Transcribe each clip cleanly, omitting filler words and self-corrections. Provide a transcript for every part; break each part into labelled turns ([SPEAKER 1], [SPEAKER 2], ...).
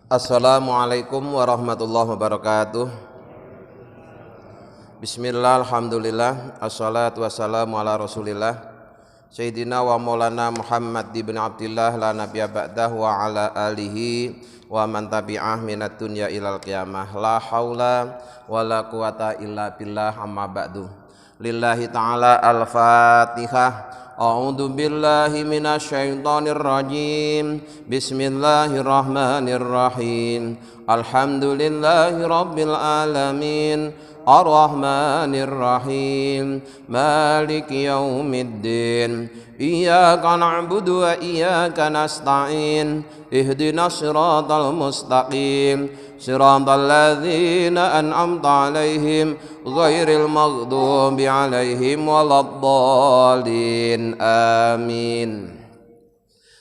[SPEAKER 1] Assalamualaikum warahmatullahi wabarakatuh. Bismillah, alhamdulillah, assalatu wassalamu ala rasulillah Sayyidina wa maulana Muhammad ibn Abdillah la nabiyya ba'dah wa ala alihi wa man tabi'ah minat dunya ilal qiyamah. La haula wa la quwata illa billah, amma ba'du. Lillahi ta'ala al-fatihah. A'udzu billahi minasy syaithanir rajim. Bismillahirrahmanirrahim. Alhamdulillahi rabbil alamin. Ar-Rahmanir Rahim. Maliki yaumiddin. Iyyaka na'budu wa iyyaka nasta'in. Ihdinas siratal mustaqim. Siratal ladzina an'amta 'alaihim ghairil maghdubi 'alaihim waladdallin. Amin.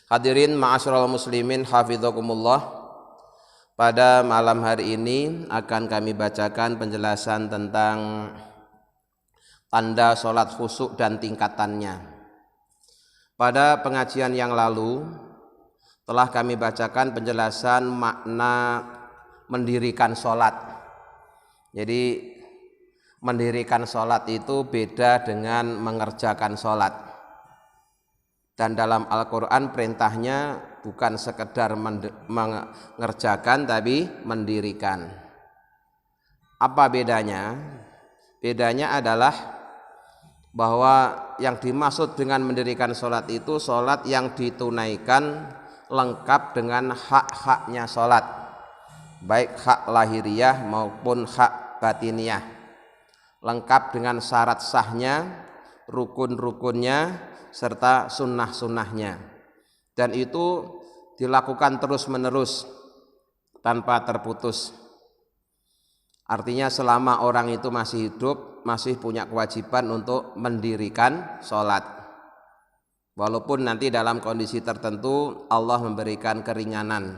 [SPEAKER 1] Hadirin ma'asyiral muslimin hafizakumullah. Pada malam hari ini akan kami bacakan penjelasan tentang tanda sholat khusyuk dan tingkatannya. Pada pengajian yang lalu telah kami bacakan penjelasan makna mendirikan sholat. Jadi mendirikan sholat itu beda dengan mengerjakan sholat. Dan dalam Al-Quran perintahnya bukan sekedar mengerjakan tapi mendirikan. Apa bedanya? Bedanya adalah bahwa yang dimaksud dengan mendirikan sholat itu sholat yang ditunaikan lengkap dengan hak-haknya sholat, baik hak lahiriah maupun hak batiniyah, lengkap dengan syarat sahnya, rukun-rukunnya, serta sunnah-sunnahnya, dan itu dilakukan terus-menerus tanpa terputus. Artinya selama orang itu masih hidup, masih punya kewajiban untuk mendirikan sholat, walaupun nanti dalam kondisi tertentu Allah memberikan keringanan.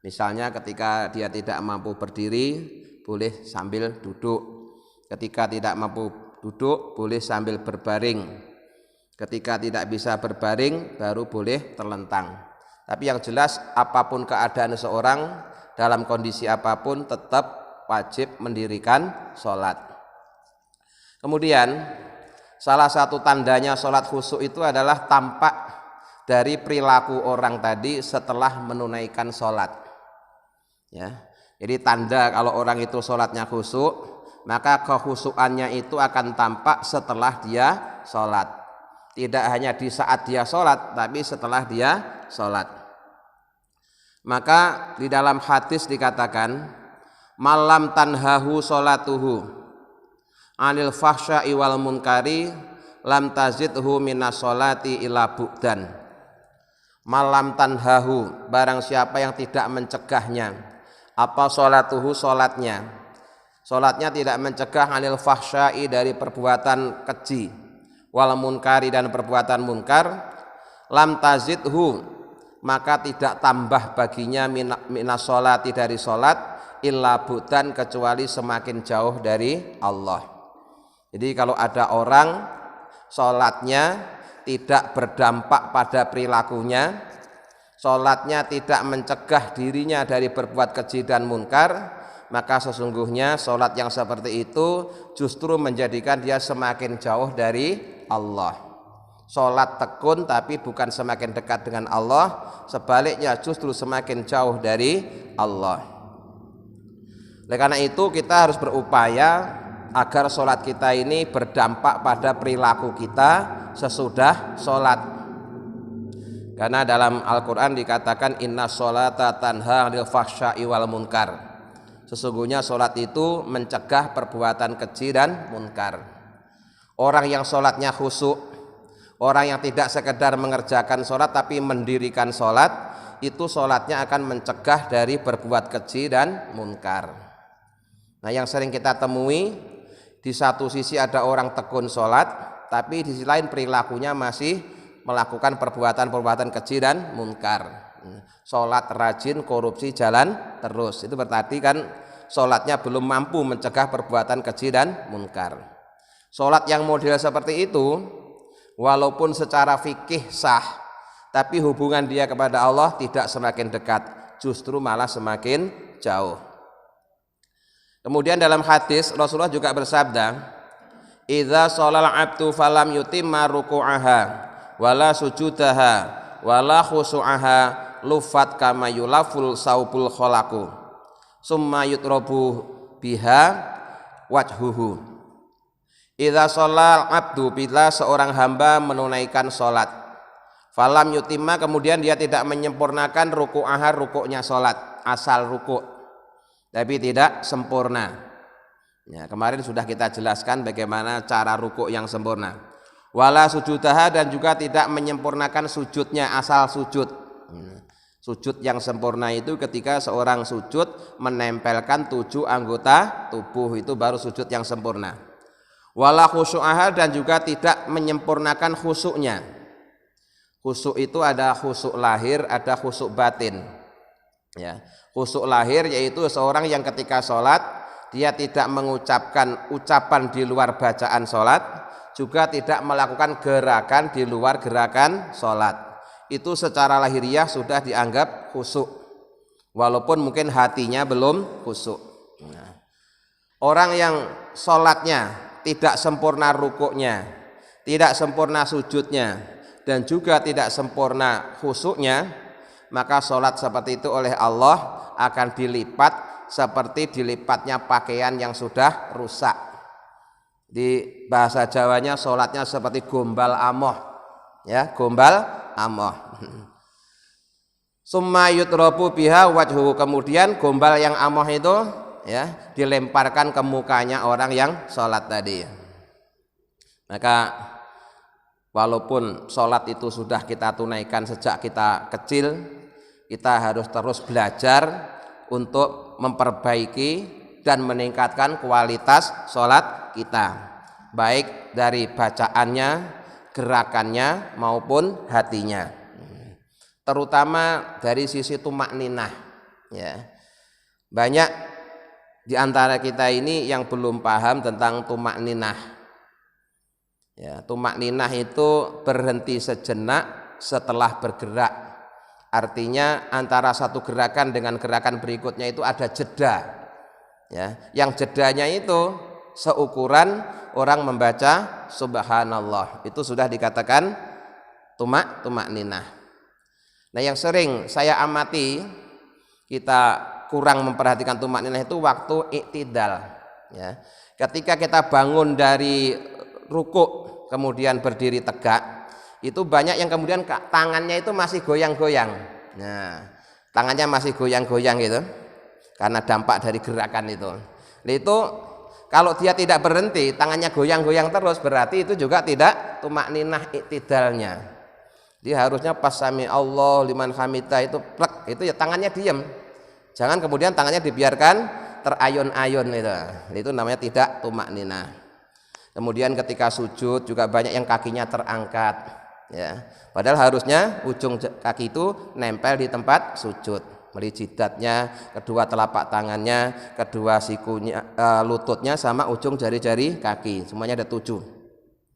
[SPEAKER 1] Misalnya ketika dia tidak mampu berdiri, boleh sambil duduk. Ketika tidak mampu duduk, boleh sambil berbaring. Ketika tidak bisa berbaring, baru boleh terlentang. Tapi yang jelas apapun keadaan seorang, dalam kondisi apapun tetap wajib mendirikan sholat. Kemudian salah satu tandanya sholat khusyuk itu adalah tampak dari perilaku orang tadi setelah menunaikan sholat. Ya, jadi tanda kalau orang itu sholatnya khusyuk, maka kekhusyukannya itu akan tampak setelah dia sholat. Tidak hanya di saat dia sholat, tapi setelah dia sholat. Maka di dalam hadis dikatakan, malam tanhahu sholatuhu anil fahsya'i wal munkari lam tazidhu minas sholati ila bu'dan. Malam tanhahu, barang siapa yang tidak mencegahnya. Apa sholatuhu? Sholatnya. Sholatnya tidak mencegah anil fahsya'i, dari perbuatan keji, wal munkari, dan perbuatan munkar, lam tazidhu, maka tidak tambah baginya minas sholati, dari sholat, illa bu'dan, kecuali semakin jauh dari Allah. Jadi kalau ada orang sholatnya tidak berdampak pada perilakunya, sholatnya tidak mencegah dirinya dari berbuat keji dan munkar, maka sesungguhnya sholat yang seperti itu justru menjadikan dia semakin jauh dari Allah. Sholat tekun tapi bukan semakin dekat dengan Allah, sebaliknya justru semakin jauh dari Allah. Oleh karena itu kita harus berupaya agar sholat kita ini berdampak pada perilaku kita sesudah sholat. Karena dalam Al-Quran dikatakan inna sholata tanha 'anil fahsya'i wal munkar. Sesungguhnya sholat itu mencegah perbuatan keji dan munkar. Orang yang sholatnya khusyuk, orang yang tidak sekedar mengerjakan sholat tapi mendirikan sholat, itu sholatnya akan mencegah dari berbuat keji dan munkar. Nah, yang sering kita temui, di satu sisi ada orang tekun sholat, tapi di sisi lain perilakunya masih melakukan perbuatan-perbuatan keji dan munkar. Sholat rajin, korupsi jalan terus, itu berarti kan sholatnya belum mampu mencegah perbuatan keji dan munkar. Sholat yang model seperti itu, walaupun secara fikih sah, tapi hubungan dia kepada Allah tidak semakin dekat, justru malah semakin jauh. Kemudian dalam hadis Rasulullah juga bersabda, idza sholal abdu falam yutimma ruku'aha wala sujudaha wala khusu'aha lufat kama yulaful saubul kholaku summa yutrobu biha wajhuhu. Idza sholal abdu, bila seorang hamba menunaikan sholat, falam yutimma, kemudian dia tidak menyempurnakan ruku'aha, rukuknya sholat, asal rukuk tapi tidak sempurna. Ya, kemarin sudah kita jelaskan bagaimana cara rukuk yang sempurna. Wala sujudaha, dan juga tidak menyempurnakan sujudnya, asal sujud. Sujud yang sempurna itu ketika seorang sujud menempelkan 7 anggota tubuh, itu baru sujud yang sempurna. Wala khusu'aha, dan juga tidak menyempurnakan khusuknya. Khusuk itu ada khusuk lahir, ada khusuk batin. Ya, khusuk lahir yaitu seorang yang ketika sholat dia tidak mengucapkan ucapan di luar bacaan sholat, juga tidak melakukan gerakan di luar gerakan sholat. Itu secara lahiriah sudah dianggap khusuk, walaupun mungkin hatinya belum khusuk. Nah, orang yang sholatnya tidak sempurna rukuknya, tidak sempurna sujudnya, dan juga tidak sempurna khusuknya, maka sholat seperti itu oleh Allah akan dilipat seperti dilipatnya pakaian yang sudah rusak. Di bahasa Jawanya sholatnya seperti gombal amoh, ya, gombal amoh. Summa yutrobu biha wajhu, kemudian gombal yang amoh itu ya dilemparkan ke mukanya orang yang sholat tadi. Maka walaupun sholat itu sudah kita tunaikan sejak kita kecil, kita harus terus belajar untuk memperbaiki dan meningkatkan kualitas sholat kita, baik dari bacaannya, gerakannya maupun hatinya, terutama dari sisi tumakninah. Ya, banyak di antara kita ini yang belum paham tentang tumakninah. Ya, tumakninah itu berhenti sejenak setelah bergerak. Artinya antara satu gerakan dengan gerakan berikutnya itu ada jeda. Ya, yang jedanya itu seukuran orang membaca subhanallah, itu sudah dikatakan tumakninah. Nah, yang sering saya amati kita kurang memperhatikan tumakninah itu waktu iktidal. Ya, ketika kita bangun dari rukuk kemudian berdiri tegak, itu banyak yang kemudian tangannya itu masih goyang-goyang. Nah, tangannya masih goyang-goyang gitu karena dampak dari gerakan itu. Nah, itu kalau dia tidak berhenti, tangannya goyang-goyang terus, berarti itu juga tidak tumakninah iktidalnya. Dia harusnya pas sami Allah liman hamidah itu plek, itu ya tangannya diam. Jangan kemudian tangannya dibiarkan terayun-ayun itu. Itu namanya tidak tumakninah. Kemudian ketika sujud juga banyak yang kakinya terangkat. Ya, padahal harusnya ujung kaki itu nempel di tempat sujud, melijidatnya, kedua telapak tangannya, kedua sikunya, lututnya sama ujung jari-jari kaki, semuanya ada 7.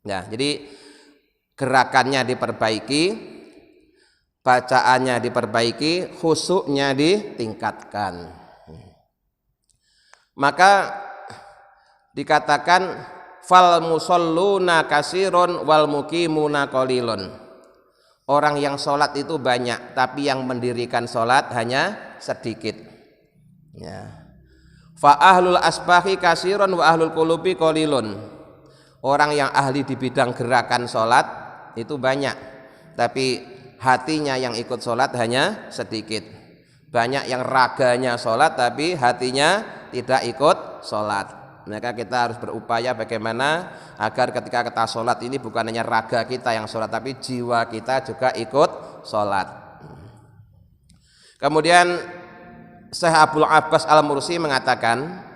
[SPEAKER 1] Nah, jadi gerakannya diperbaiki, bacaannya diperbaiki, khusyuknya ditingkatkan. Maka dikatakan fal musalluna kasirun wal muqimuna qalilun. Orang yang sholat itu banyak, tapi yang mendirikan sholat hanya sedikit. Ya. Fa ahlul asbahi kasirun wa ahlul qulubi qalilun. Orang yang ahli di bidang gerakan sholat itu banyak, tapi hatinya yang ikut sholat hanya sedikit. Banyak yang raganya sholat, tapi hatinya tidak ikut sholat. Maka kita harus berupaya bagaimana agar ketika kita sholat ini bukan hanya raga kita yang sholat, tapi jiwa kita juga ikut sholat. Kemudian Syekh Abdul Abbas Al-Mursi mengatakan,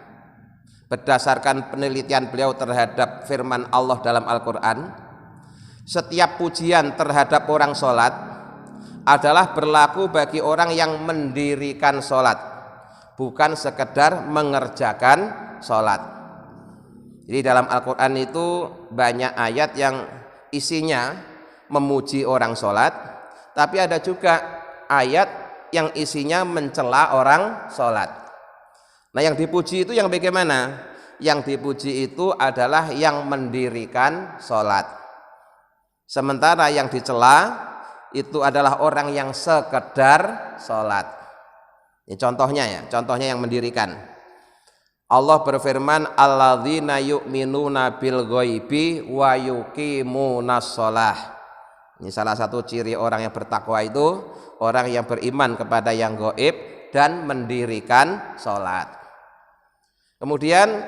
[SPEAKER 1] berdasarkan penelitian beliau terhadap firman Allah dalam Al-Quran, setiap pujian terhadap orang sholat adalah berlaku bagi orang yang mendirikan sholat, bukan sekedar mengerjakan sholat. Jadi dalam Al-Quran itu banyak ayat yang isinya memuji orang sholat, tapi ada juga ayat yang isinya mencela orang sholat. Nah yang dipuji itu yang bagaimana? Yang dipuji itu adalah yang mendirikan sholat. Sementara yang dicela itu adalah orang yang sekedar sholat. Ini contohnya ya, contohnya yang mendirikan. Allah berfirman, alladzina yu'minuna bil ghaibi wa yuqimunas shalah. Ini salah satu ciri orang yang bertakwa itu orang yang beriman kepada yang gaib dan mendirikan sholat. Kemudian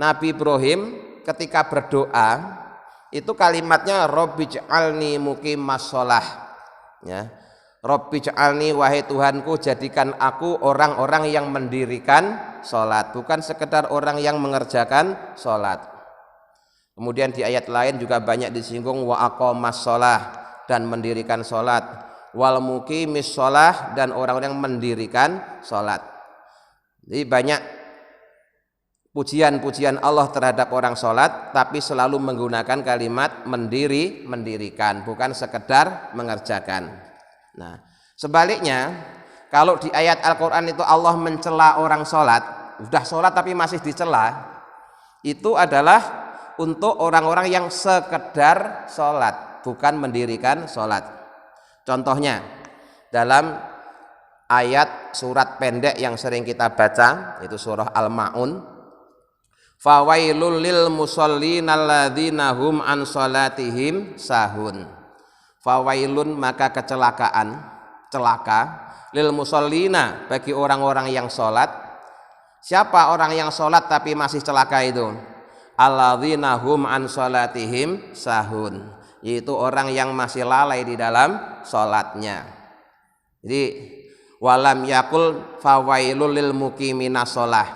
[SPEAKER 1] Nabi Ibrahim ketika berdoa itu kalimatnya Rabbij'alni muqimas shalah. Ya. Rabbij'alni, wahai Tuhanku, jadikan aku orang-orang yang mendirikan sholat, bukan sekedar orang yang mengerjakan sholat. Kemudian di ayat lain juga banyak disinggung wa aqamas shalah, dan mendirikan sholat, wal muqimis shalah, dan orang-orang yang mendirikan sholat. Jadi banyak pujian-pujian Allah terhadap orang sholat, tapi selalu menggunakan kalimat mendirikan, bukan sekedar mengerjakan. Nah, sebaliknya kalau di ayat Al-Quran itu Allah mencela orang sholat, sudah sholat tapi masih dicela, itu adalah untuk orang-orang yang sekedar sholat, bukan mendirikan sholat. Contohnya dalam ayat surat pendek yang sering kita baca, itu surah Al-Ma'un, fawailul lil musallin alladzina hum an salatihim sahun. Fawailun, maka kecelakaan, celaka, lil musallina, bagi orang-orang yang sholat. Siapa orang yang sholat tapi masih celaka itu? Alladzina hum an salatihim sahun, yaitu orang yang masih lalai di dalam sholatnya. Jadi walam yakul fawailul lil muqiminas shalah.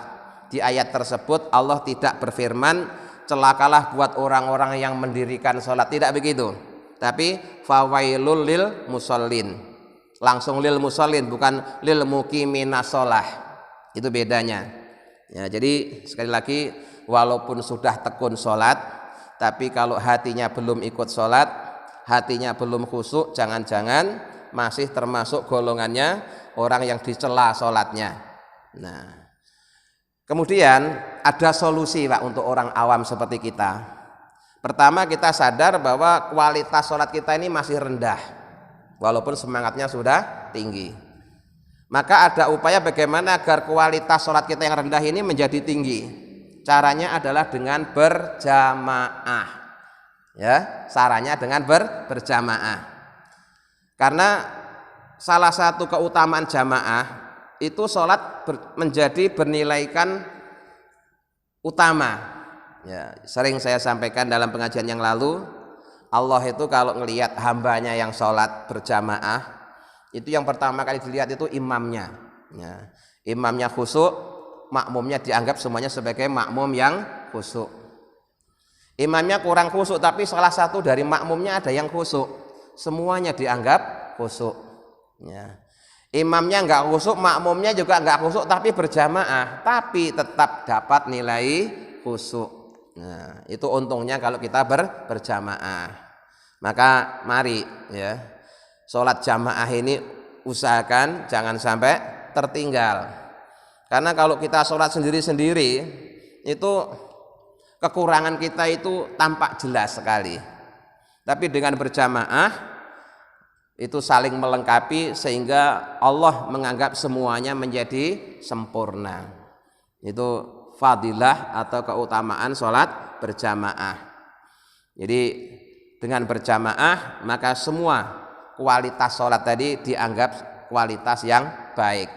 [SPEAKER 1] Di ayat tersebut Allah tidak berfirman celakalah buat orang-orang yang mendirikan sholat, tidak begitu, tapi fawailul lil musallin, langsung lil musallin, bukan lil muqiminas shalah. Itu bedanya ya. Jadi sekali lagi, walaupun sudah tekun sholat, tapi kalau hatinya belum ikut sholat, hatinya belum khusyuk, jangan-jangan masih termasuk golongannya orang yang dicela sholatnya. Nah, kemudian ada solusi Pak untuk orang awam seperti kita. Pertama, kita sadar bahwa kualitas sholat kita ini masih rendah, walaupun semangatnya sudah tinggi. Maka ada upaya bagaimana agar kualitas sholat kita yang rendah ini menjadi tinggi. Caranya adalah dengan berjamaah. Ya, caranya dengan berjamaah. Karena salah satu keutamaan jamaah itu sholat menjadi bernilaikan utama. Ya, sering saya sampaikan dalam pengajian yang lalu, Allah itu kalau ngelihat hambanya yang sholat berjamaah, itu yang pertama kali dilihat itu imamnya. Ya, imamnya khusyuk, makmumnya dianggap semuanya sebagai makmum yang khusyuk. Imamnya kurang khusyuk tapi salah satu dari makmumnya ada yang khusyuk, semuanya dianggap khusyuk. Ya. Imamnya enggak khusyuk, makmumnya juga enggak khusyuk tapi berjamaah, tapi tetap dapat nilai khusyuk. Nah, itu untungnya kalau kita berjamaah. Maka mari ya, sholat jamaah ini usahakan jangan sampai tertinggal. Karena kalau kita sholat sendiri-sendiri itu kekurangan kita itu tampak jelas sekali. Tapi dengan berjamaah itu saling melengkapi sehingga Allah menganggap semuanya menjadi sempurna. Itu fadilah atau keutamaan sholat berjamaah. Jadi dengan berjamaah maka semua kualitas sholat tadi dianggap kualitas yang baik.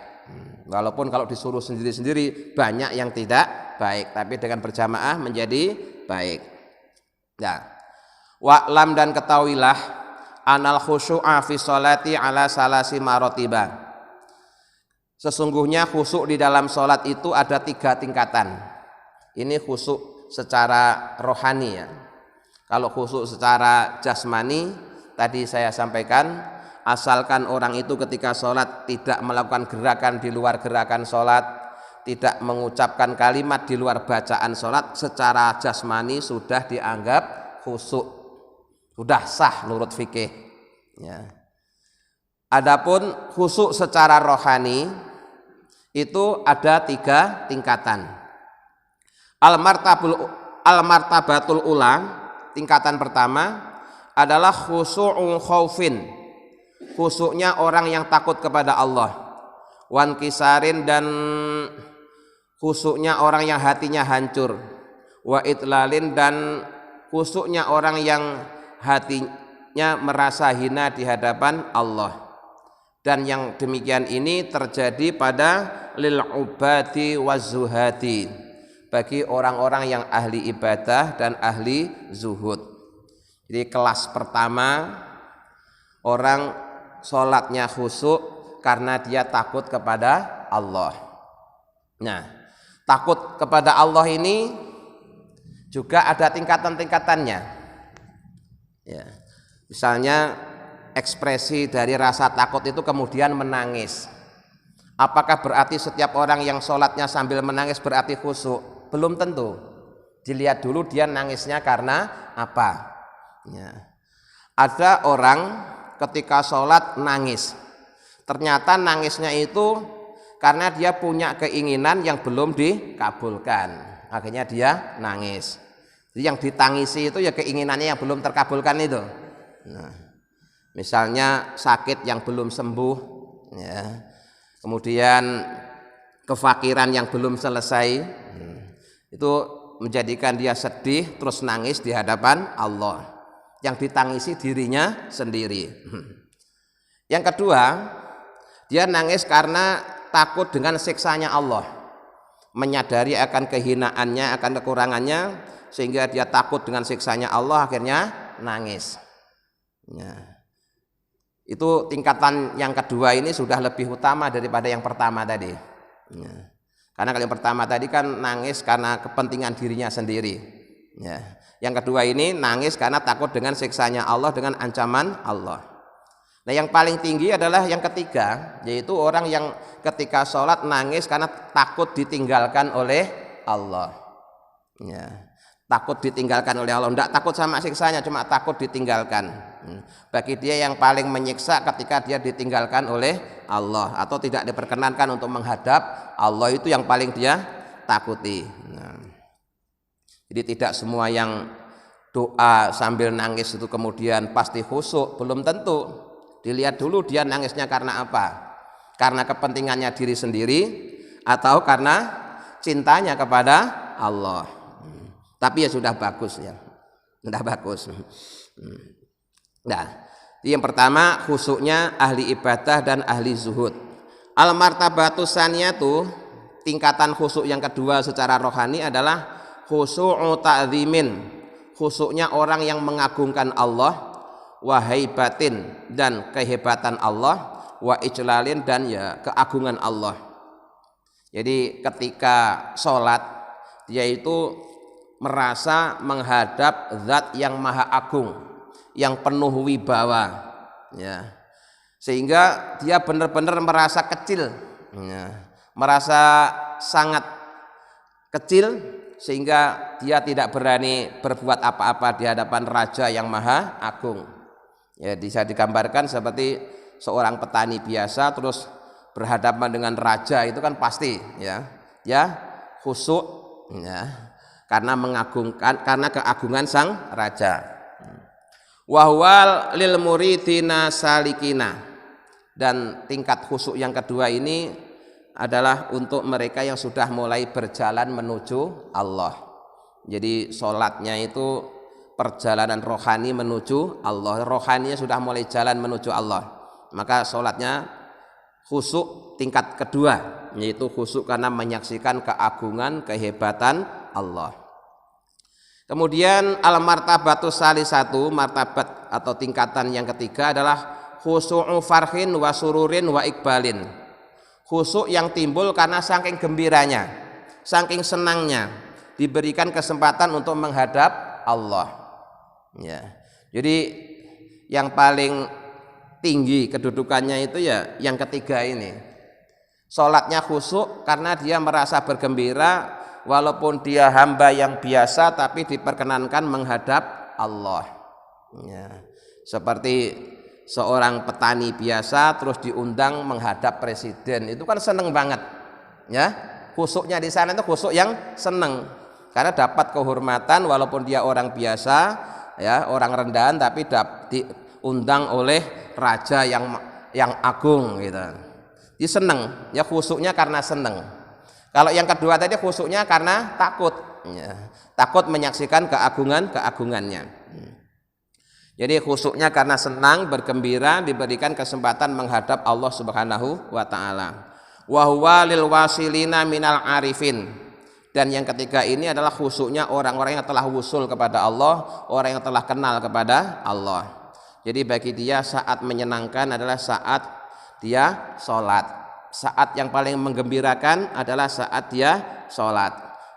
[SPEAKER 1] Walaupun kalau disuruh sendiri-sendiri banyak yang tidak baik, tapi dengan berjamaah menjadi baik. Nah, wa'lam, dan ketahuilah anal khusyu'a fi sholati ala salasi marotibah. Sesungguhnya khusyuk di dalam sholat itu ada 3 tingkatan. Ini khusyuk secara rohani ya. Kalau khusyuk secara jasmani tadi saya sampaikan, asalkan orang itu ketika sholat tidak melakukan gerakan di luar gerakan sholat, tidak mengucapkan kalimat di luar bacaan sholat, secara jasmani sudah dianggap khusyuk, sudah sah menurut fikih ya. Adapun khusyuk secara rohani itu ada 3 tingkatan. Al-martabatul ula, tingkatan pertama adalah khusyu'u khaufin, khusyuknya orang yang takut kepada Allah. Wan kisarin, dan khusyuknya orang yang hatinya hancur. Wa itlalin, dan khusyuknya orang yang hatinya merasa hina di hadapan Allah. Dan yang demikian ini terjadi pada lil ubadi wazuhati, bagi orang-orang yang ahli ibadah dan ahli zuhud. Jadi kelas pertama, orang sholatnya khusyuk karena dia takut kepada Allah. Nah, takut kepada Allah ini juga ada tingkatan-tingkatannya. Ya. Misalnya ekspresi dari rasa takut itu kemudian menangis. Apakah berarti setiap orang yang sholatnya sambil menangis berarti khusyuk? Belum tentu. Dilihat dulu dia nangisnya karena apa. Ya. Ada orang ketika sholat nangis, ternyata nangisnya itu karena dia punya keinginan yang belum dikabulkan, akhirnya dia nangis. Jadi yang ditangisi itu ya keinginannya yang belum terkabulkan itu. Nah, misalnya sakit yang belum sembuh, ya. Kemudian kefakiran yang belum selesai, itu menjadikan dia sedih terus nangis di hadapan Allah. Yang ditangisi dirinya sendiri. Yang kedua, dia nangis karena takut dengan siksanya Allah, menyadari akan kehinaannya, akan kekurangannya, sehingga dia takut dengan siksanya Allah, akhirnya nangis. Ya. Itu tingkatan yang kedua ini sudah lebih utama daripada yang pertama tadi. Ya. Karena kalau yang pertama tadi kan nangis karena kepentingan dirinya sendiri. Ya. Yang kedua ini nangis karena takut dengan siksanya Allah, dengan ancaman Allah. Nah, yang paling tinggi adalah yang ketiga, yaitu orang yang ketika sholat nangis karena takut ditinggalkan oleh Allah. Ya. Takut ditinggalkan oleh Allah, tidak takut sama siksanya, cuma takut ditinggalkan. Bagi dia yang paling menyiksa ketika dia ditinggalkan oleh Allah atau tidak diperkenankan untuk menghadap Allah, itu yang paling dia takuti. Nah, jadi tidak semua yang doa sambil nangis itu kemudian pasti khusyuk, belum tentu. Dilihat dulu dia nangisnya karena apa? Karena kepentingannya diri sendiri atau karena cintanya kepada Allah. Tapi ya sudah bagus ya, sudah bagus. Nah, yang pertama khusyuknya ahli ibadah dan ahli zuhud. Al-martabatus saniyatu, tingkatan khusyuk yang kedua secara rohani adalah khusyu'u ta'zimin, khusyuknya orang yang mengagungkan Allah, wa haibatin, dan kehebatan Allah, wa ijlalin, dan ya keagungan Allah. Jadi ketika sholat dia itu merasa menghadap zat yang maha agung, yang penuh wibawa, ya. Sehingga dia benar-benar merasa kecil, ya. Merasa sangat kecil, sehingga dia tidak berani berbuat apa-apa di hadapan raja yang maha agung. Ya, bisa digambarkan seperti seorang petani biasa terus berhadapan dengan raja, itu kan pasti ya khusyuk, ya, karena mengagungkan, karena keagungan sang raja. Wahwal lil muridina salikina, dan tingkat khusyuk yang kedua ini adalah untuk mereka yang sudah mulai berjalan menuju Allah. Jadi sholatnya itu perjalanan rohani menuju Allah, rohaninya sudah mulai jalan menuju Allah, maka sholatnya khusyuk tingkat kedua, yaitu khusyuk karena menyaksikan keagungan, kehebatan Allah. Kemudian al-martabatus salisatu, martabat atau tingkatan yang ketiga adalah khusyu'u farhin wa sururin wa ikbalin, khusyuk yang timbul karena saking gembiranya, saking senangnya diberikan kesempatan untuk menghadap Allah. Ya. Jadi yang paling tinggi kedudukannya itu ya yang ketiga ini. Sholatnya khusyuk karena dia merasa bergembira, walaupun dia hamba yang biasa tapi diperkenankan menghadap Allah. Ya. Seperti seorang petani biasa terus diundang menghadap presiden, itu kan seneng banget ya. Khusyuknya di sana itu khusyuk yang seneng karena dapat kehormatan walaupun dia orang biasa ya, orang rendahan, tapi diundang oleh raja yang agung gitu. Dia seneng ya, khusyuknya karena seneng. Kalau yang kedua tadi khusyuknya karena takut ya, takut menyaksikan keagungannya. Jadi khusyuknya karena senang, bergembira, diberikan kesempatan menghadap Allah Subhanahu wa taala. Wa huwa lil wasilina minal arifin. Dan yang ketiga ini adalah khusyuknya orang-orang yang telah wusul kepada Allah, orang yang telah kenal kepada Allah. Jadi bagi dia saat menyenangkan adalah saat dia sholat. Saat yang paling menggembirakan adalah saat dia sholat.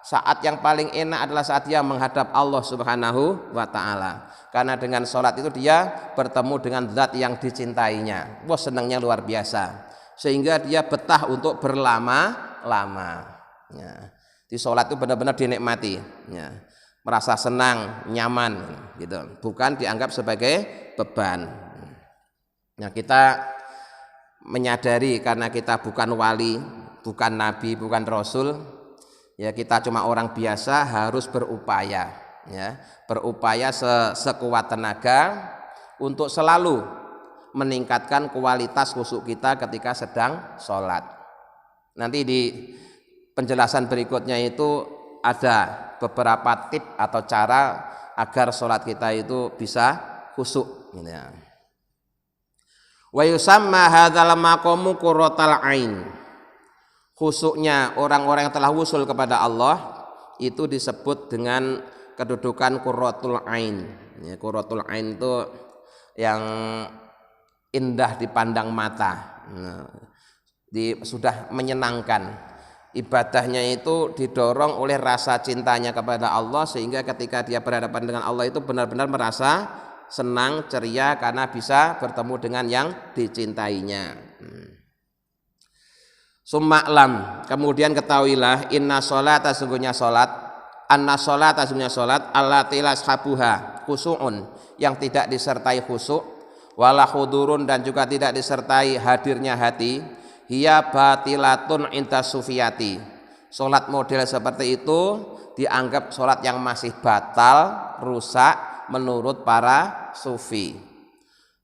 [SPEAKER 1] Saat yang paling enak adalah saat dia menghadap Allah Subhanahu wa taala. Karena dengan sholat itu dia bertemu dengan zat yang dicintainya. Wah, senangnya luar biasa. Sehingga dia betah untuk berlama-lama. Ya. Di sholat itu benar-benar dinikmati. Ya. Merasa senang, nyaman, gitu. Bukan dianggap sebagai beban. Nah, kita menyadari karena kita bukan wali, bukan nabi, bukan rasul. Ya, kita cuma orang biasa, harus berupaya ya, berupaya sekuat tenaga untuk selalu meningkatkan kualitas khusyuk kita ketika sedang sholat. Nanti di penjelasan berikutnya itu ada beberapa tip atau cara agar sholat kita itu bisa khusyuk gitu ya. Wa yusamma hadzal maqamu qurratal ain. Khusyuknya orang-orang yang telah wusul kepada Allah itu disebut dengan kedudukan qurratul ain. Ya, qurratul ain itu yang indah dipandang mata. Nah, sudah menyenangkan. Ibadahnya itu didorong oleh rasa cintanya kepada Allah, sehingga ketika dia berhadapan dengan Allah itu benar-benar merasa senang, ceria karena bisa bertemu dengan yang dicintainya. Summa'lam, kemudian ketahuilah inna sholata, sesungguhnya sholat, anna sholata, sesungguhnya sholat, allati lashabuha khusyu'un, yang tidak disertai khusyuk, wala khudurun, dan juga tidak disertai hadirnya hati, hiya batilatun inta sufiyati. Sholat model seperti itu dianggap sholat yang masih batal, rusak menurut para sufi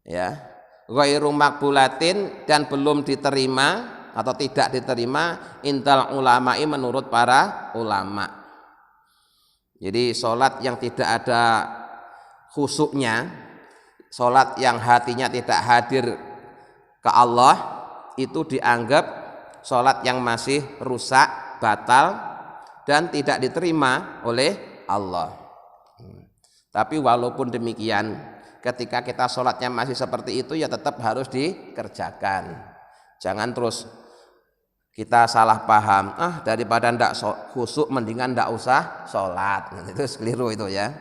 [SPEAKER 1] ya. Ghairu maqbulatin, dan belum diterima atau tidak diterima intal ulama'i, menurut para ulama. Jadi sholat yang tidak ada khusyuknya, sholat yang hatinya tidak hadir ke Allah, itu dianggap sholat yang masih rusak, batal, dan tidak diterima oleh Allah. Tapi walaupun demikian, ketika kita sholatnya masih seperti itu ya tetap harus dikerjakan. Jangan terus kita salah paham, daripada ndak khusyuk mendingan ndak usah sholat. Itu keliru itu ya.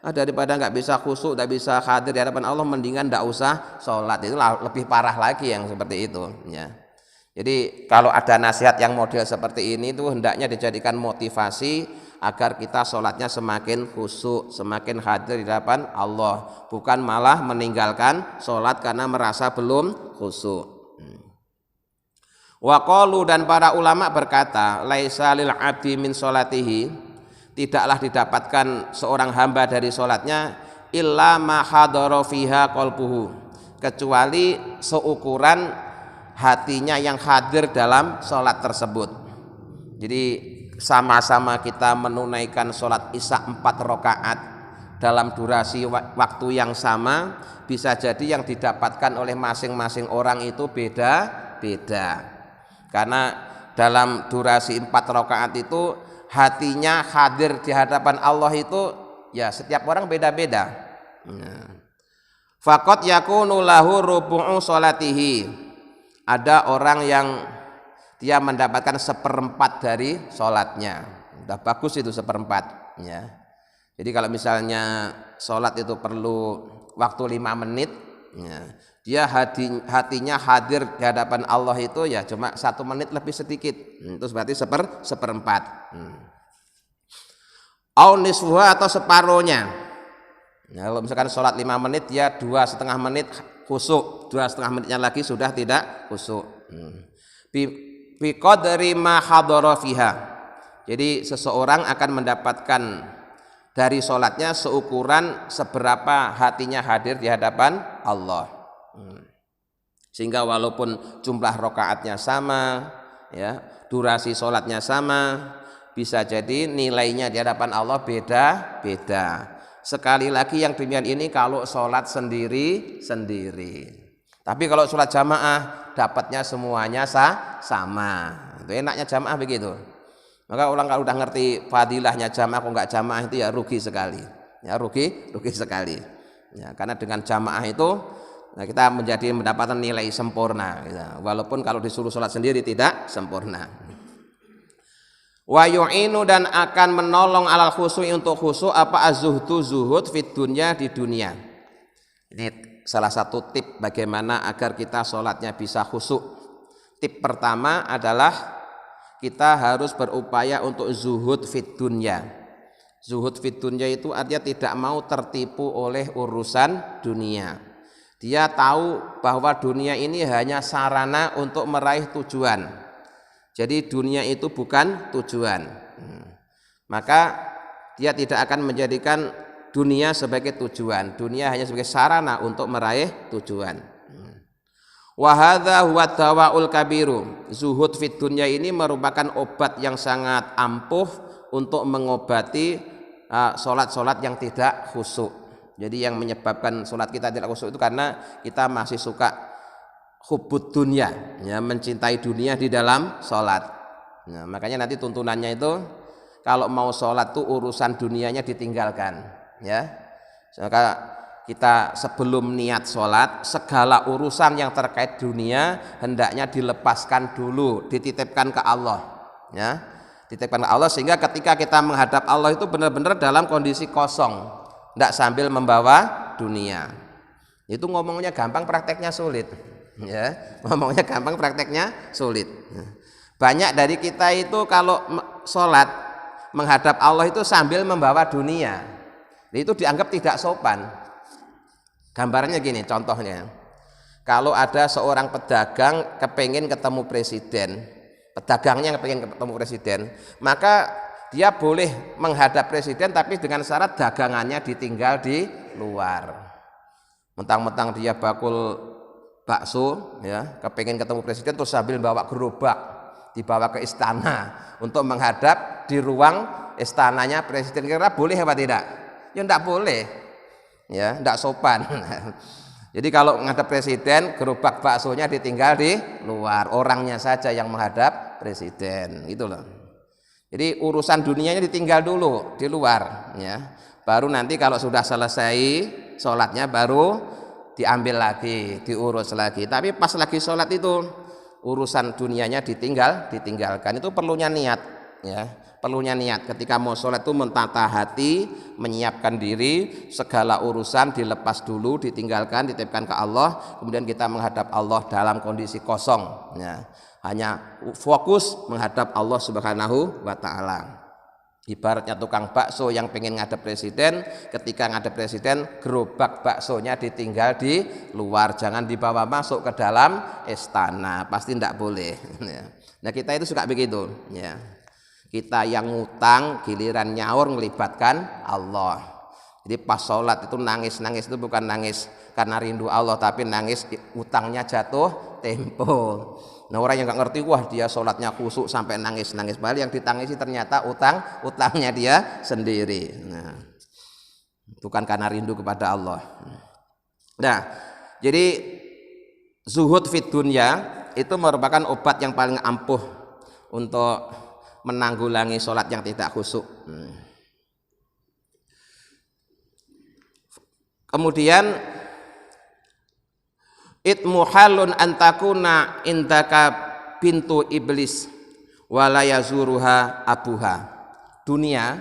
[SPEAKER 1] Daripada nggak bisa khusyuk, nggak bisa hadir di hadapan Allah, mendingan ndak usah sholat. Itu lebih parah lagi yang seperti itu ya. Jadi kalau ada nasihat yang model seperti ini itu hendaknya dijadikan motivasi agar kita sholatnya semakin khusyuk, semakin hadir di hadapan Allah, bukan malah meninggalkan sholat karena merasa belum khusyuk. Wa qalu, dan para ulama berkata, laisa lil abdi min sholatihi, tidaklah didapatkan seorang hamba dari sholatnya illa ma hadara fiha qalbuhu, kecuali seukuran hatinya yang hadir dalam sholat tersebut. Jadi sama-sama kita menunaikan sholat isya 4 rakaat dalam durasi waktu yang sama, bisa jadi yang didapatkan oleh masing-masing orang itu beda-beda. Karena dalam durasi 4 rakaat itu hatinya hadir di hadapan Allah itu ya setiap orang beda-beda. Faqad yakunu lahu rubu'u sholatihi, ada orang yang dia mendapatkan 1/4 dari sholatnya. Udah bagus itu 1/4 ya. Jadi kalau misalnya sholat itu perlu waktu 5 menit ya, dia hatinya hadir di hadapan Allah itu ya cuma 1 menit lebih sedikit, itu berarti 1/4. Au nisfuha, atau separohnya ya, kalau misalkan sholat 5 menit dia 2,5 menit khusyuk, 2,5 menitnya lagi sudah tidak khusyuk. Bi qadri ma hadara fiha. Jadi seseorang akan mendapatkan dari sholatnya seukuran seberapa hatinya hadir di hadapan Allah. Sehingga walaupun jumlah rakaatnya sama, ya, durasi sholatnya sama, bisa jadi nilainya di hadapan Allah beda-beda. Sekali lagi yang demikian ini kalau sholat sendiri-sendiri. Tapi kalau sholat jamaah dapatnya semuanya sama. Itu enaknya jamaah begitu. Maka orang kalau udah ngerti fadilahnya jamaah kok enggak jamaah itu ya rugi sekali. Ya rugi sekali. Ya, karena dengan jamaah itu kita mendapatkan nilai sempurna. Gitu. Walaupun kalau disuruh sholat sendiri tidak sempurna. Wa yu'inu dan akan menolong alal khusyuk untuk khusyuk apa az-zuhdu zuhud fid dunya di dunia. Ini salah satu tip bagaimana agar kita sholatnya bisa khusyuk. Tip pertama adalah kita harus berupaya untuk zuhud fid dunya. Zuhud fid dunya itu artinya tidak mau tertipu oleh urusan dunia. Dia tahu bahwa dunia ini hanya sarana untuk meraih tujuan. Jadi dunia itu bukan tujuan. Maka dia tidak akan menjadikan dunia sebagai tujuan. Dunia hanya sebagai sarana untuk meraih tujuan. Wa hadza huwa dawaul kabiru. Zuhud fid dunya ini merupakan obat yang sangat ampuh untuk mengobati solat-solat yang tidak khusyuk. Jadi yang menyebabkan solat kita tidak khusyuk itu karena kita masih suka hubbud dunya, ya, mencintai dunia di dalam solat. Nah, makanya nanti tuntunannya itu kalau mau solat tuh urusan dunianya ditinggalkan, ya. Maka kita sebelum niat sholat segala urusan yang terkait dunia hendaknya dilepaskan dulu, dititipkan ke Allah, ya, dititipkan ke Allah sehingga ketika kita menghadap Allah itu benar-benar dalam kondisi kosong, tidak sambil membawa dunia. Itu ngomongnya gampang, prakteknya sulit, ya, ngomongnya gampang, prakteknya sulit. Banyak dari kita itu kalau sholat menghadap Allah itu sambil membawa dunia, itu dianggap tidak sopan. Gambarannya gini, contohnya kalau ada seorang pedagang kepengen ketemu presiden, pedagangnya kepengen ketemu presiden, maka dia boleh menghadap presiden tapi dengan syarat dagangannya ditinggal di luar. Mentang-mentang dia bakul bakso, ya, kepengen ketemu presiden terus sambil bawa gerobak dibawa ke istana untuk menghadap di ruang istananya presiden, kira boleh apa tidak? Ya tidak boleh. Ya, tidak sopan. Jadi kalau menghadap presiden, gerobak baksonya ditinggal di luar, orangnya saja yang menghadap presiden, gitu loh. Jadi urusan dunianya ditinggal dulu di luar, ya. Baru nanti kalau sudah selesai sholatnya baru diambil lagi, diurus lagi. Tapi pas lagi sholat itu urusan dunianya ditinggalkan. Itu perlunya niat, ya. Perlunya niat ketika mau sholat itu mentata hati, menyiapkan diri, segala urusan dilepas dulu, ditinggalkan, dititipkan ke Allah, kemudian kita menghadap Allah dalam kondisi kosong, ya. Hanya fokus menghadap Allah Subhanahu wa Ta'ala. Ibaratnya tukang bakso yang pengen ngadep presiden, ketika ngadep presiden gerobak baksonya ditinggal di luar, jangan dibawa masuk ke dalam istana, pasti tidak boleh. Nah kita itu suka begitu, ya. Kita yang ngutang giliran nyaur melibatkan Allah. Jadi pas sholat itu nangis-nangis itu bukan nangis karena rindu Allah, tapi nangis utangnya jatuh tempo. Nah orang yang nggak ngerti, wah dia sholatnya khusyuk sampai nangis-nangis, padahal yang ditangisi ternyata utangnya dia sendiri. Nah, bukan karena rindu kepada Allah. Nah jadi zuhud fid dunya itu merupakan obat yang paling ampuh untuk menanggulangi sholat yang tidak khusyuk. Kemudian itmuhalun antakuna indaka pintu iblis wala yazuruha abuha. Dunia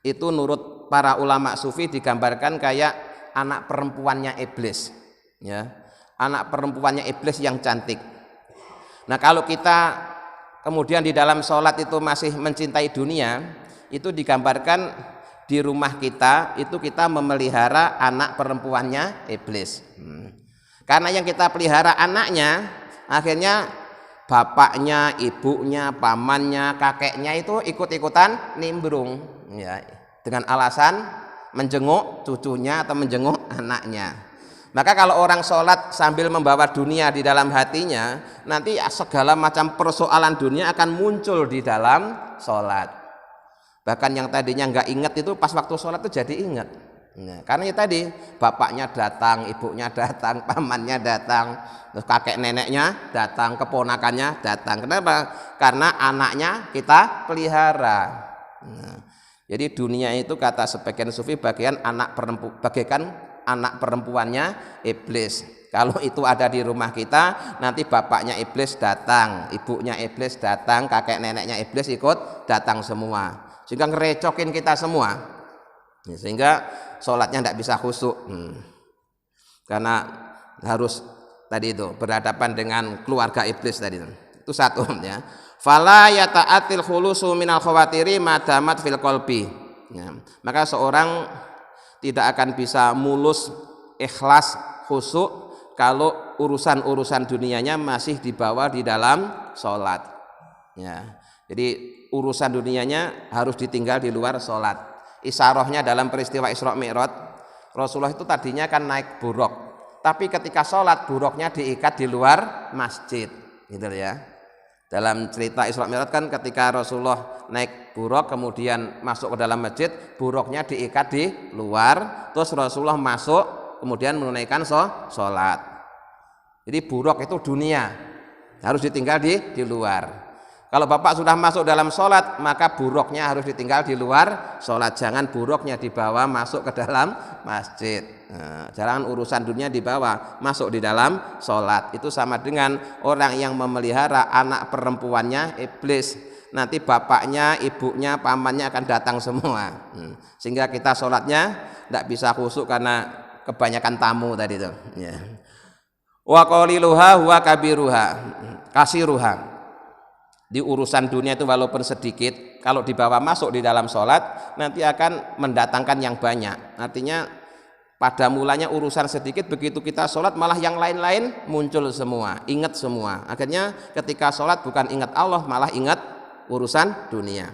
[SPEAKER 1] itu menurut para ulama sufi digambarkan kayak anak perempuannya iblis, ya, anak perempuannya iblis yang cantik. Nah kalau kita kemudian di dalam sholat itu masih mencintai dunia, itu digambarkan di rumah kita itu kita memelihara anak perempuannya iblis. Karena yang kita pelihara anaknya, akhirnya bapaknya, ibunya, pamannya, kakeknya itu ikut-ikutan nimbrung, ya, dengan alasan menjenguk cucunya atau menjenguk anaknya. Maka kalau orang sholat sambil membawa dunia di dalam hatinya, nanti segala macam persoalan dunia akan muncul di dalam sholat. Bahkan yang tadinya nggak ingat itu pas waktu sholat itu jadi ingat. Nah, karena ya tadi bapaknya datang, ibunya datang, pamannya datang, terus kakek neneknya datang, keponakannya datang. Kenapa? Karena anaknya kita pelihara. Nah, jadi dunia itu kata sebagian sufi bagaikan anak perempuannya iblis. Kalau itu ada di rumah kita, nanti bapaknya iblis datang, ibunya iblis datang, kakek neneknya iblis ikut datang semua, sehingga ngerecokin kita semua, sehingga sholatnya tidak bisa khusyuk, karena harus tadi itu berhadapan dengan keluarga iblis tadi itu satu, ya. Fala yata'atil khulusu minal khawatiri madamat fil qalbi, ya. Maka seorang tidak akan bisa mulus ikhlas khusyuk kalau urusan-urusan dunianya masih dibawa di dalam sholat, ya. Jadi urusan dunianya harus ditinggal di luar sholat. Isyarahnya dalam peristiwa Isra Mi'raj, Rasulullah itu tadinya kan naik buruk, tapi ketika sholat buruknya diikat di luar masjid, gitu ya. Dalam cerita Isra Mi'raj kan ketika Rasulullah naik buruk kemudian masuk ke dalam masjid, buruknya diikat di luar, terus Rasulullah masuk kemudian menunaikan sholat. Jadi buruk itu dunia harus ditinggal di luar. Kalau bapak sudah masuk dalam sholat, maka buruknya harus ditinggal di luar sholat. Jangan buruknya dibawa masuk ke dalam masjid. Nah, jangan urusan dunia dibawa masuk di dalam sholat. Itu sama dengan orang yang memelihara anak perempuannya iblis. Nanti bapaknya, ibunya, pamannya akan datang semua. Sehingga kita sholatnya tidak bisa khusyuk karena kebanyakan tamu tadi itu. Ya. Wa qaliluha huwa kabiruha, kasiruha. Di urusan dunia itu walaupun sedikit, kalau dibawa masuk di dalam sholat nanti akan mendatangkan yang banyak. Artinya pada mulanya urusan sedikit, begitu kita sholat malah yang lain-lain muncul semua, ingat semua. Akhirnya ketika sholat bukan ingat Allah, malah ingat urusan dunia.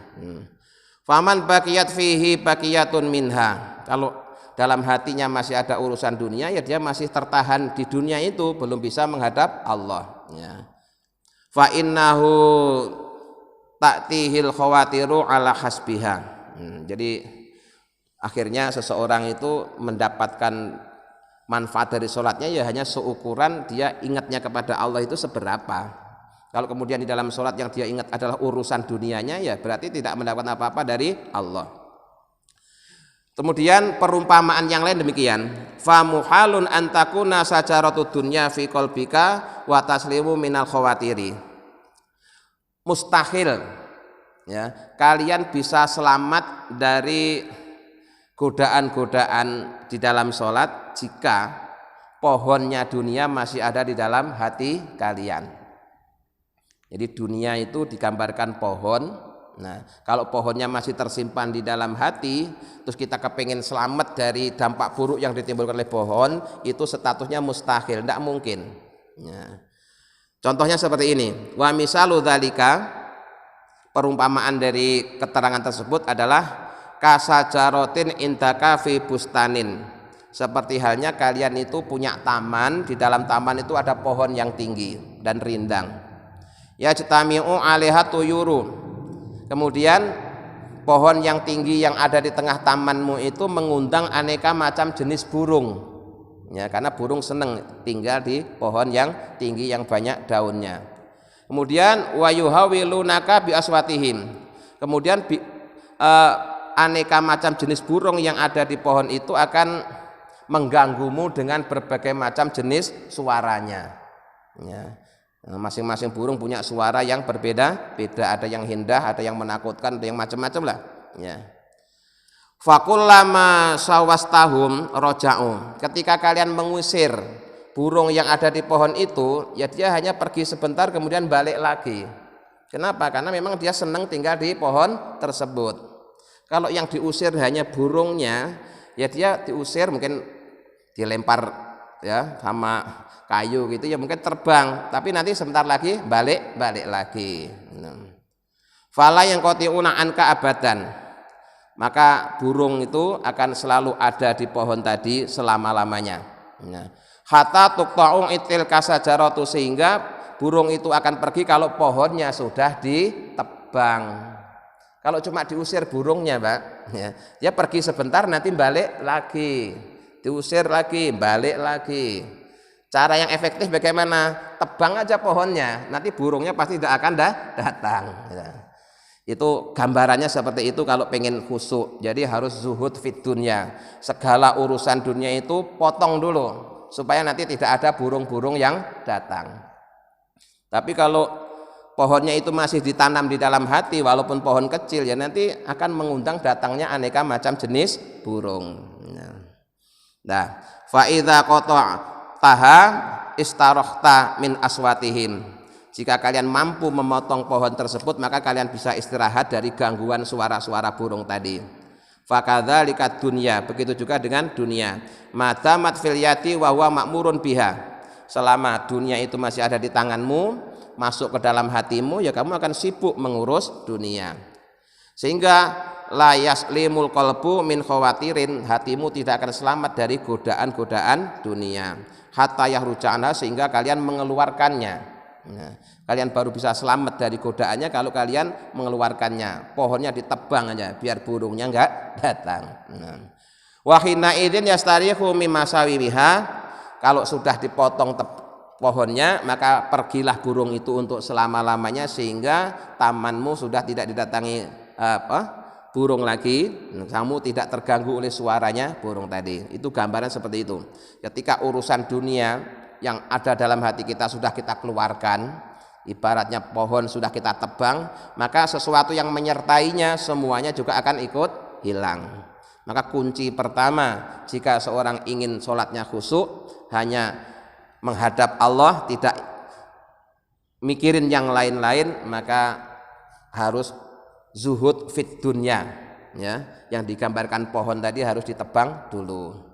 [SPEAKER 1] Faman baqiyat fihi baqiyatun minha. Kalau dalam hatinya masih ada urusan dunia, ya dia masih tertahan di dunia itu, belum bisa menghadap Allah, ya. Fa innahu ta'tihil khawatiru ala hasbiha. Jadi akhirnya seseorang itu mendapatkan manfaat dari sholatnya ya hanya seukuran dia ingatnya kepada Allah itu seberapa. Kalau kemudian di dalam sholat yang dia ingat adalah urusan dunianya, ya berarti tidak mendapat apa-apa dari Allah. Kemudian perumpamaan yang lain demikian, fa muhalun antakuna sajaratud dunya fi qalbika wa taslimu minal khawatiri. Mustahil, ya, kalian bisa selamat dari godaan-godaan di dalam sholat jika pohonnya dunia masih ada di dalam hati kalian. Jadi dunia itu digambarkan pohon. Nah, kalau pohonnya masih tersimpan di dalam hati, terus kita kepengen selamat dari dampak buruk yang ditimbulkan oleh pohon, itu statusnya mustahil, tidak mungkin. Ya. Contohnya seperti ini. Wa misalu dzalika, perumpamaan dari keterangan tersebut adalah kasajarotin indaka fi bustanin. Seperti halnya kalian itu punya taman, di dalam taman itu ada pohon yang tinggi dan rindang. Yajtami'u 'alaiha tuyuru. Kemudian pohon yang tinggi yang ada di tengah tamanmu itu mengundang aneka macam jenis burung, ya, karena burung senang tinggal di pohon yang tinggi yang banyak daunnya. Kemudian wa yuhawilunaka bi aswatihim. Kemudian aneka macam jenis burung yang ada di pohon itu akan mengganggumu dengan berbagai macam jenis suaranya, ya. Masing-masing burung punya suara yang berbeda-beda, ada yang indah, ada yang menakutkan, ada yang macam-macam lah, ya. Fakullama sawastahum roja'u. Ketika kalian mengusir burung yang ada di pohon itu, ya dia hanya pergi sebentar kemudian balik lagi. Kenapa? Karena memang dia senang tinggal di pohon tersebut. Kalau yang diusir hanya burungnya, ya dia diusir mungkin dilempar ya sama kayu gitu ya mungkin terbang, tapi nanti sebentar lagi balik lagi. Fala yang qati'una anka abadan, maka burung itu akan selalu ada di pohon tadi selama-lamanya. Hatta tuqta'u itil kasajaratu, sehingga burung itu akan pergi kalau pohonnya sudah ditebang. Kalau cuma diusir burungnya, Pak, ya, dia pergi sebentar nanti balik lagi, diusir lagi, balik lagi. Cara yang efektif bagaimana? Tebang aja pohonnya, nanti burungnya pasti tidak akan datang. Ya. Itu gambarannya seperti itu kalau pengen khusyuk. Jadi harus zuhud fid dunya. Segala urusan dunia itu potong dulu supaya nanti tidak ada burung-burung yang datang. Tapi kalau pohonnya itu masih ditanam di dalam hati walaupun pohon kecil, ya nanti akan mengundang datangnya aneka macam jenis burung. Nah, fa idza qata'taha istarohta min aswatihim. Jika kalian mampu memotong pohon tersebut, maka kalian bisa istirahat dari gangguan suara-suara burung tadi. Fakadzalika dunya, begitu juga dengan dunia. Madamat fil yati wa huwa ma'murun biha. Selama dunia itu masih ada di tanganmu, masuk ke dalam hatimu, ya kamu akan sibuk mengurus dunia. Sehingga la yaslimul qalbu min khawatirin, hatimu tidak akan selamat dari godaan-godaan dunia. Hatta yahrujanha, sehingga kalian mengeluarkannya. Nah, kalian baru bisa selamat dari godaannya kalau kalian mengeluarkannya. Pohonnya ditebang aja biar burungnya enggak datang. Wa hina idzin yastarihu mimasawiha, kalau sudah dipotong pohonnya maka pergilah burung itu untuk selama-lamanya, sehingga tamanmu sudah tidak didatangi burung lagi, kamu tidak terganggu oleh suaranya burung tadi. Itu gambaran seperti itu. Ketika urusan dunia yang ada dalam hati kita sudah kita keluarkan, ibaratnya pohon sudah kita tebang, maka sesuatu yang menyertainya semuanya juga akan ikut hilang. Maka kunci pertama jika seorang ingin sholatnya khusyuk, hanya menghadap Allah, tidak mikirin yang lain-lain, maka harus zuhud fit dunya, ya, yang digambarkan pohon tadi harus ditebang dulu.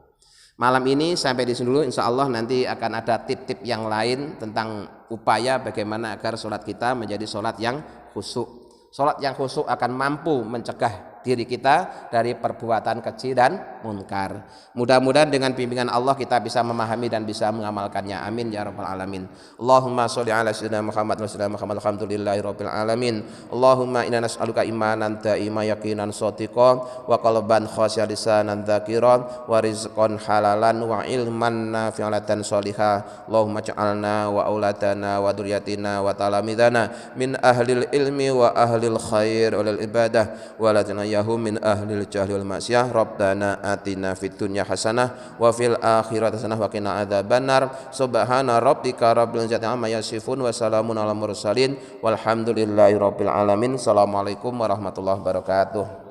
[SPEAKER 1] Malam ini sampai di sini dulu, insya Allah nanti akan ada tip-tip yang lain tentang upaya bagaimana agar sholat kita menjadi sholat yang khusyuk. Sholat yang khusyuk akan mampu mencegah diri kita dari perbuatan keji dan munkar. Mudah-mudahan dengan bimbingan Allah kita bisa memahami dan bisa mengamalkannya. Amin ya rabbal alamin. Allahumma sholli ala sayyidina Muhammad wa sallam Muhammad, alhamdulillahi rabbil alamin. Allahumma inna nas'aluka imanan da'ima yaqinan shadiqan wa qalban khashi'an lisanan dzakiran wa rizqan halalan wa ilman nafi'an sholiha. Allahumma ja'alna wa auladana wa dzurriyyatina wa talamidana min ahlil ilmi wa ahlil khair wal ibadah wa la yahu min ahlil jahli wal maksiyah. Rabbana atina fid dunya hasanah wa fil akhirati hasanah wa qina adzabannar. Subhana rabbika rabbil izzati amma yasifun wa salamun alal mursalin walhamdulillahi rabbil alamin. Assalamualaikum warahmatullahi wabarakatuh.